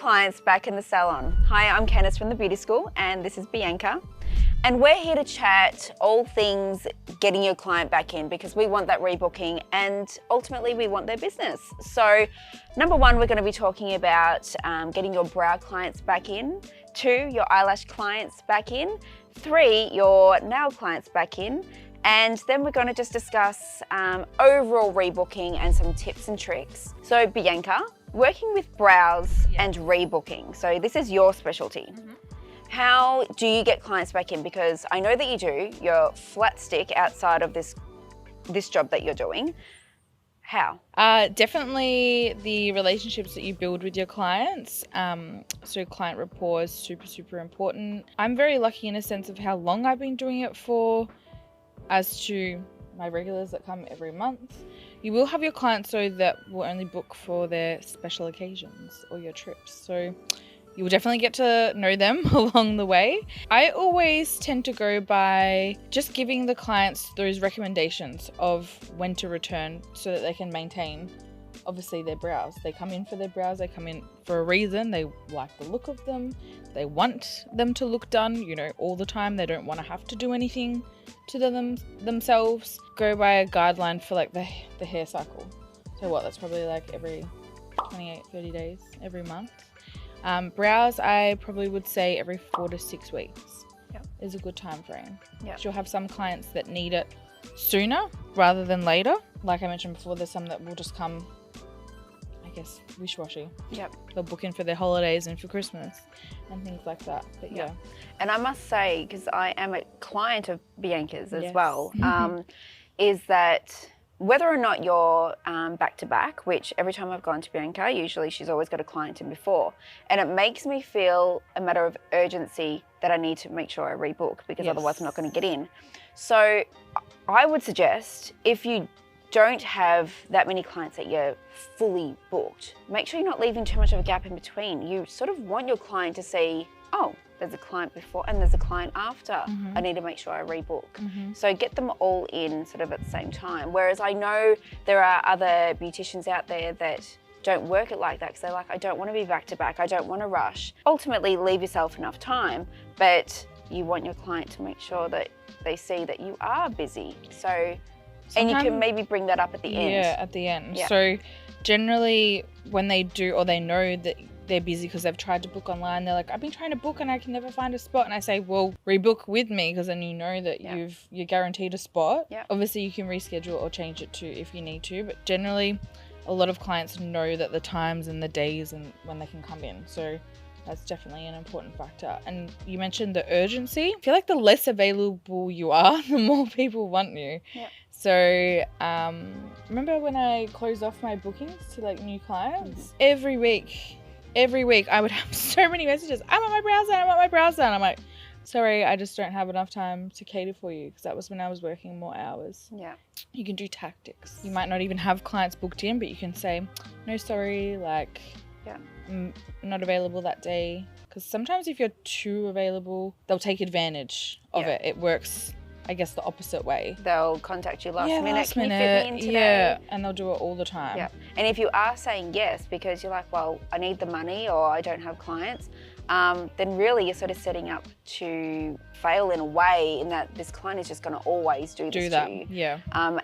clients back in the salon. Hi, I'm Candice from the beauty school and this is Bianca. And we're here to chat all things getting your client back in because we want that rebooking and ultimately we want their business. So number one, we're going to be talking about getting your brow clients back in. 2, your eyelash clients back in. 3, your nail clients back in. And then we're going to just discuss overall rebooking and some tips and tricks. So Bianca, working with brows and rebooking. So this is your specialty. How do you get clients back in? Because I know that you do. You're flat stick outside of this job that you're doing. How? Definitely the relationships that you build with your clients. So client rapport is super, super important. I'm very lucky in a sense of how long I've been doing it for, as to my regulars that come every month. You will have your clients though that will only book for their special occasions or your trips. So you will definitely get to know them along the way. I always tend to go by just giving the clients those recommendations of when to return so that they can maintain, obviously, their brows. They come in for their brows, they come in for a reason. They like the look of them. They want them to look done, all the time. They don't want to have to do anything to themselves. Go by a guideline for like the hair cycle. So that's probably like every 28, 30 days, every month. Brows, I probably would say every 4 to 6 weeks is a good time frame. You'll have some clients that need it sooner rather than later. Like I mentioned before, there's some that will just come, I guess, wish-washy. They'll book in for their holidays and for Christmas and things like that. But And I must say, because I am a client of Bianca's as well, is that whether or not you're back-to-back, which every time I've gone to Bianca, usually she's always got a client in before. And it makes me feel a matter of urgency that I need to make sure I rebook because otherwise I'm not going to get in. So I would suggest if you don't have that many clients that you're fully booked, make sure you're not leaving too much of a gap in between. You sort of want your client to see, oh, there's a client before and there's a client after. I need to make sure I rebook. So get them all in sort of at the same time. Whereas I know there are other beauticians out there that don't work it like that because they're like, I don't want to be back to back. I don't want to rush. Ultimately, leave yourself enough time, but you want your client to make sure that they see that you are busy. So, and you can maybe bring that up at the end. Yeah, at the end. So generally when they do, or they know that they're busy because they've tried to book online, they're like, I've been trying to book and I can never find a spot. And I say, well, rebook with me because then you know that you're guaranteed a spot. Obviously you can reschedule or change it too if you need to, but generally a lot of clients know that the times and the days and when they can come in. So that's definitely an important factor. And you mentioned the urgency. I feel like the less available you are, the more people want you. So remember when I closed off my bookings to like new clients? Every week I would have so many messages. I want my brows done, I want my brows done. I'm like, sorry, I just don't have enough time to cater for you, because that was when I was working more hours. You can do tactics. You might not even have clients booked in, but you can say, no, sorry, like, I'm not available that day. Because sometimes if you're too available, they'll take advantage of it. It works, I guess, the opposite way. They'll contact you last minute. Last Can minute. you fit me in today? And they'll do it all the time. And if you are saying yes because you're like, well, I need the money or I don't have clients, then really you're sort of setting up to fail in a way in that this client is just going to always do this to you.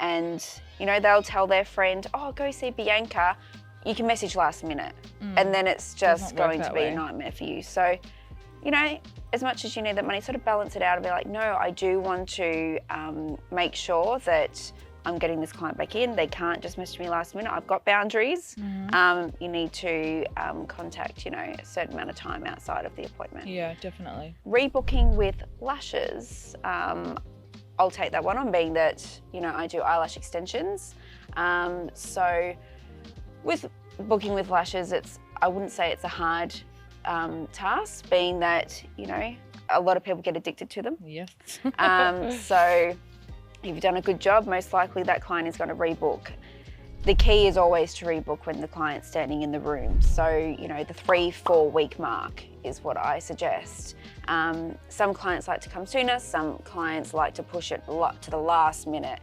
And, they'll tell their friend, oh, go see Bianca. You can message last minute. And then it's just going to be a nightmare for you. So, as much as you need that money, sort of balance it out and be like, no, I do want to make sure that I'm getting this client back in. They can't just message me last minute. I've got boundaries. You need to contact, a certain amount of time outside of the appointment. Yeah, definitely. Rebooking with lashes. I'll take that one on, being that, I do eyelash extensions. So with booking with lashes, I wouldn't say it's a hard task, being that, a lot of people get addicted to them. So if you've done a good job, most likely that client is going to rebook. The key is always to rebook when the client's standing in the room. So, the 3-4 week mark is what I suggest. Some clients like to come sooner, some clients like to push it a lot to the last minute.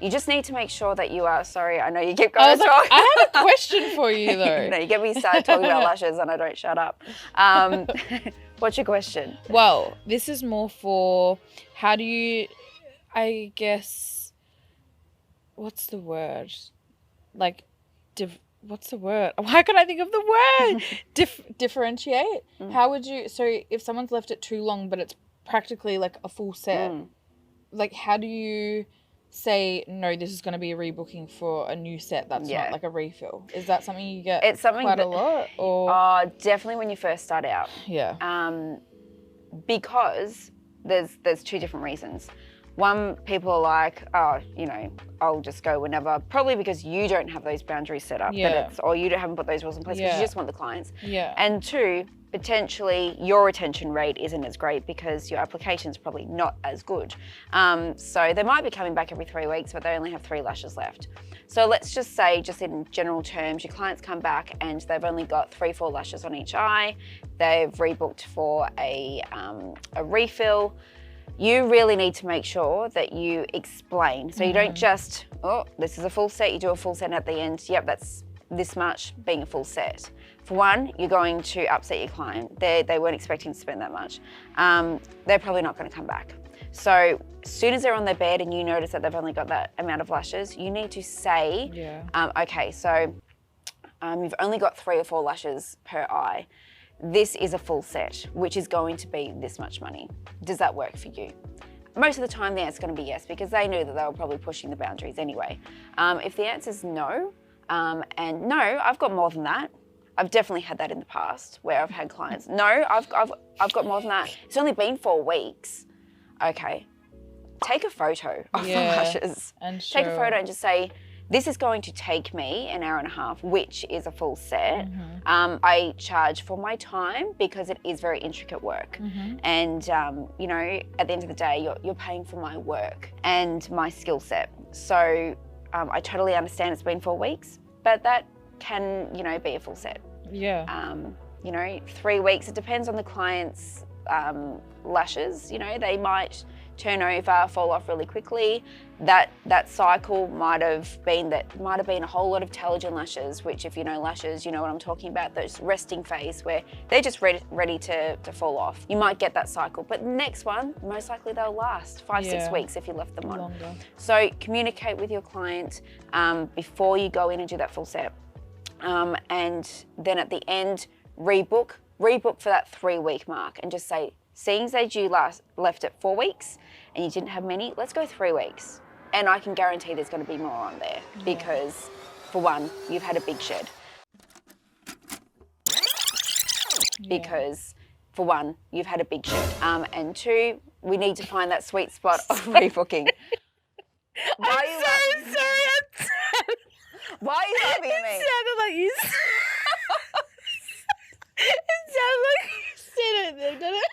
You just need to make sure that you are, sorry, I know you keep going. I have a question for you though. You get me started talking about lashes and I don't shut up. What's your question? Well, this is more for how do you, I guess, what's the word? Like, what's the word? Why can't I think of the word? Differentiate? How would you, so if someone's left it too long but it's practically like a full set, like how do you say, no, this is going to be a rebooking for a new set that's not like a refill? Is that something you get quite a lot? Or definitely when you first start out. Yeah. Because there's two different reasons. One, people are like, oh, you know, I'll just go whenever, probably because you don't have those boundaries set up, or you haven't put those rules in place because you just want the clients. Yeah. And two, potentially your retention rate isn't as great because your application's probably not as good. So they might be coming back every 3 weeks, but they only have 3 lashes left. So let's just say, just in general terms, your clients come back and they've only got 3-4 lashes on each eye. They've rebooked for a refill. You really need to make sure that you explain. So you don't just, oh, this is a full set, you do a full set and at the end, yep, that's this much being a full set. For one, you're going to upset your client. They weren't expecting to spend that much. They're probably not going to come back. So as soon as they're on their bed and you notice that they've only got that amount of lashes, you need to say, okay, so you've only got 3 or 4 lashes per eye. This is a full set, which is going to be this much money. Does that work for you? Most of the time the answer is going to be yes, because they knew that they were probably pushing the boundaries anyway. If the answer is no, and no, I've got more than that. I've definitely had that in the past where I've had clients, no, I've got more than that. It's only been 4 weeks. Okay, take a photo of the lashes. Take a photo and just say, this is going to take me an hour and a half, which is a full set. I charge for my time because it is very intricate work. And, you know, at the end of the day, you're paying for my work and my skill set. So I totally understand it's been 4 weeks, but that can, you know, be a full set. Yeah. You know, 3 weeks, it depends on the client's lashes. You know, they might turn over, fall off really quickly. That cycle might have been a whole lot of telogen lashes, which if you know lashes, you know what I'm talking about, those resting phase where they're just ready to fall off. You might get that cycle, but the next one, most likely they'll last 5-6 weeks if you left them on. Longer. So communicate with your client before you go in and do that full set. And then at the end, rebook for that 3-week mark and just say, seeing as you left it 4 weeks and you didn't have many, let's go 3 weeks. And I can guarantee there's going to be more on there because, for one, you've had a big shed. Because, for one, you've had a big shed. And 2, we need to find that sweet spot of rebooking. I'm so sorry. Why are you laughing at me? It sounded like you it sounded like you said it then, didn't it?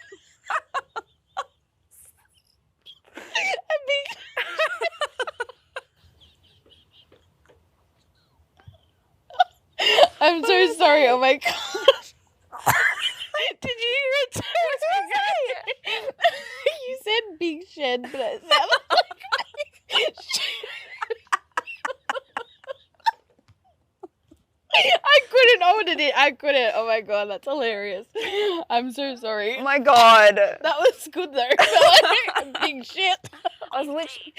I'm so sorry. Oh my god. Did you hear it too? You said big shed, but it sounded like I couldn't hold it. I couldn't. Oh my god, that's hilarious. I'm so sorry. Oh my god. That was good though. Like big shit. I was literally.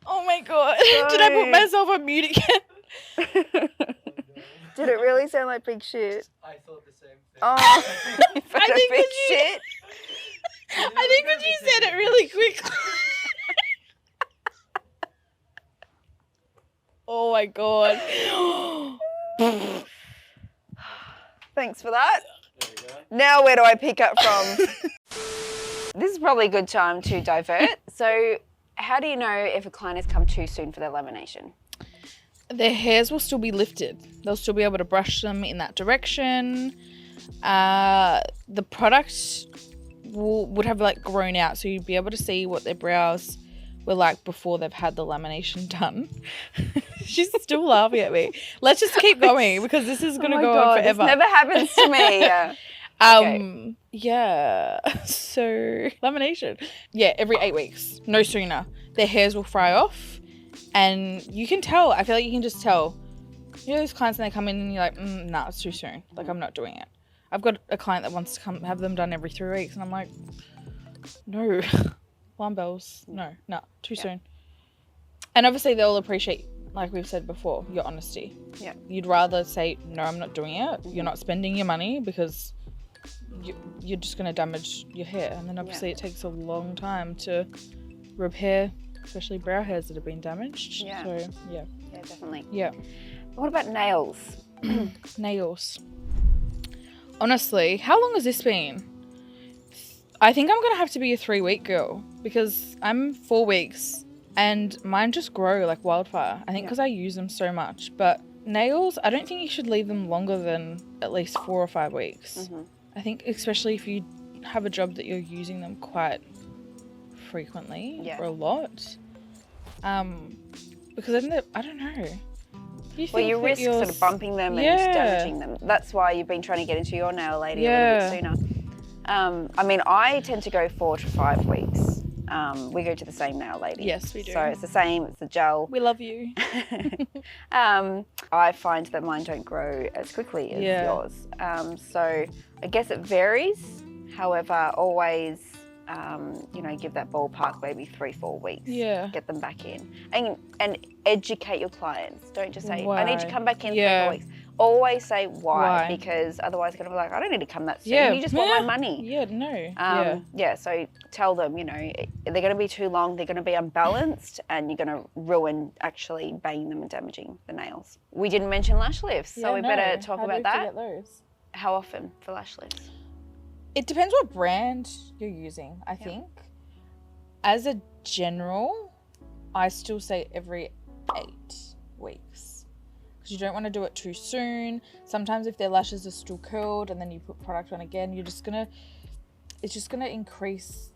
Oh my god. Did I put myself on mute again? Did it really sound like big shit? I thought the same thing. Oh, I think big shit. I think when you said it really quickly. Oh my god. Thanks for that. There you go. Now where do I pick up from? This is probably a good time to divert. So how do you know if a client has come too soon for their lamination? Their hairs will still be lifted. They'll still be able to brush them in that direction. The product would have like grown out, so you'd be able to see what their brows were like before they've had the lamination done. She's still laughing at me. Let's just keep going because this is going to go on forever. This never happens to me. Okay. Yeah, so lamination. Yeah, every 8 weeks, no sooner. Their hairs will fry off, and you can tell. I feel like you can just tell. You know those clients when they come in and you're like, nah, it's too soon. Like, I'm not doing it. I've got a client that wants to come have them done every 3 weeks, and I'm like, no, alarm bells, no, too soon. And obviously they'll appreciate, like we've said before, your honesty. Yeah. You'd rather say, no, I'm not doing it. You're not spending your money because you're just going to damage your hair. And then obviously it takes a long time to repair, especially brow hairs that have been damaged. Yeah. So, yeah. Yeah, definitely. Yeah. What about nails? Nails. Honestly, how long has this been? I think I'm going to have to be a 3-week girl because I'm 4 weeks and mine just grow like wildfire. I think because I use them so much. But nails, I don't think you should leave them longer than at least 4 or 5 weeks. Mm-hmm. I think especially if you have a job that you're using them quite frequently or a lot. Because I don't know. You risk sort of bumping them and damaging them. That's why you've been trying to get into your nail lady a little bit sooner. I mean, I tend to go 4 to 5 weeks. We go to the same nail lady. Yes, we do. So it's the same, it's the gel. We love you. I find that mine don't grow as quickly as yours. So I guess it varies. However, always, give that ballpark maybe 3-4 weeks. Yeah. Get them back in. And educate your clients. Don't just say, why? I need to come back in 3-4 weeks. Always say why, because otherwise they're going to be like, I don't need to come that soon. You just want my money. Yeah, no. So tell them, they're going to be too long, they're going to be unbalanced, and you're going to ruin actually banging them and damaging the nails. We didn't mention lash lifts, so we better talk about that. Forget those? How often for lash lifts? It depends what brand you're using, I think. As a general, I still say every 8 weeks. Because you don't want to do it too soon. Sometimes if their lashes are still curled and then you put product on again, it's just gonna increase,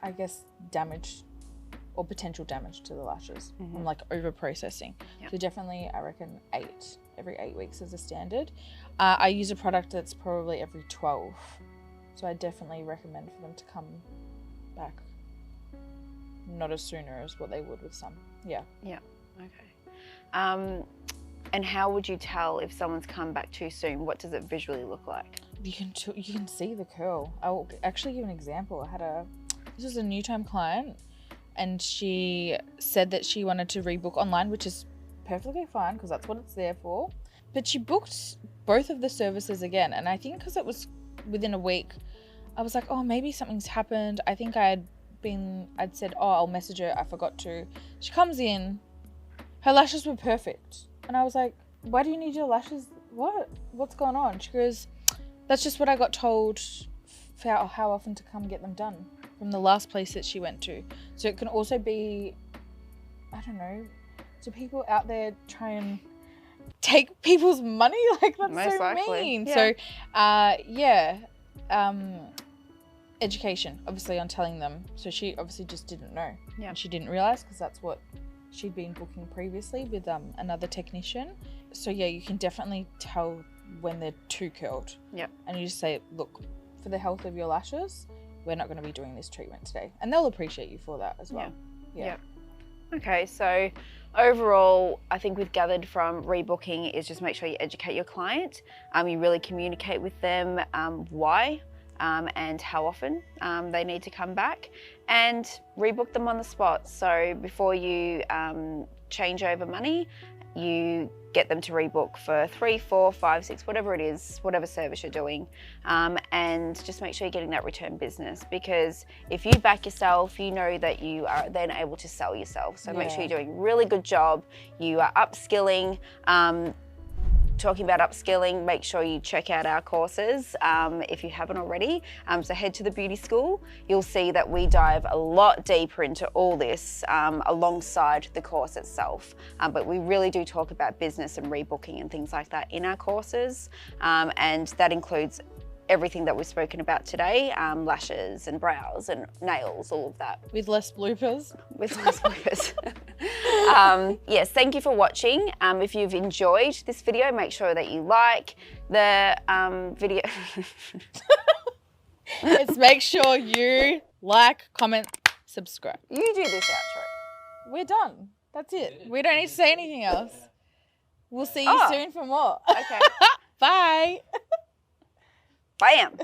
I guess, damage or potential damage to the lashes from like over processing. So definitely, I reckon every 8 weeks is a standard. I use a product that's probably every 12. So I definitely recommend for them to come back not as sooner as what they would with some. Yeah. Yeah. Okay. And how would you tell if someone's come back too soon? What does it visually look like? You can see the curl. I will actually give an example. This was a new time client, and she said that she wanted to rebook online, which is perfectly fine because that's what it's there for. But she booked both of the services again, and I think because it was within a week, I was like, oh, maybe something's happened. I think I'd said, oh, I'll message her. I forgot to. She comes in, her lashes were perfect. And I was like, why do you need your lashes? What's going on? She goes, that's just what I got told for how often to come get them done from the last place that she went to. So it can also be, I don't know, do people out there try and take people's money? Like, that's Most so likely. mean. Yeah. So, education, obviously, on telling them. So she obviously just didn't know. Yeah. And she didn't realize because that's what she'd been booking previously with another technician. So yeah, you can definitely tell when they're too curled. Yeah. And you just say, look, for the health of your lashes, we're not going to be doing this treatment today. And they'll appreciate you for that as well. Yeah. Okay, so overall, I think we've gathered from rebooking is just make sure you educate your client. You really communicate with them why and how often they need to come back, and rebook them on the spot. So before you change over money, you get them to rebook for 3, 4, 5, 6, whatever it is, whatever service you're doing, and just make sure you're getting that return business, because if you back yourself, you know that you are then able to sell yourself. So make sure you're doing a really good job, you are upskilling. Talking about upskilling, make sure you check out our courses if you haven't already. So head to the beauty school. You'll see that we dive a lot deeper into all this alongside the course itself. But we really do talk about business and rebooking and things like that in our courses. And that includes everything that we've spoken about today, lashes and brows and nails, all of that. With less bloopers. With less bloopers. Yes, thank you for watching. If you've enjoyed this video, make sure that you like the video. It's make sure you like, comment, subscribe. You do this outro. We're done. That's it. We don't need to say anything else. We'll see you Oh. soon for more. Okay. Bye. Bam.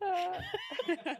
All right.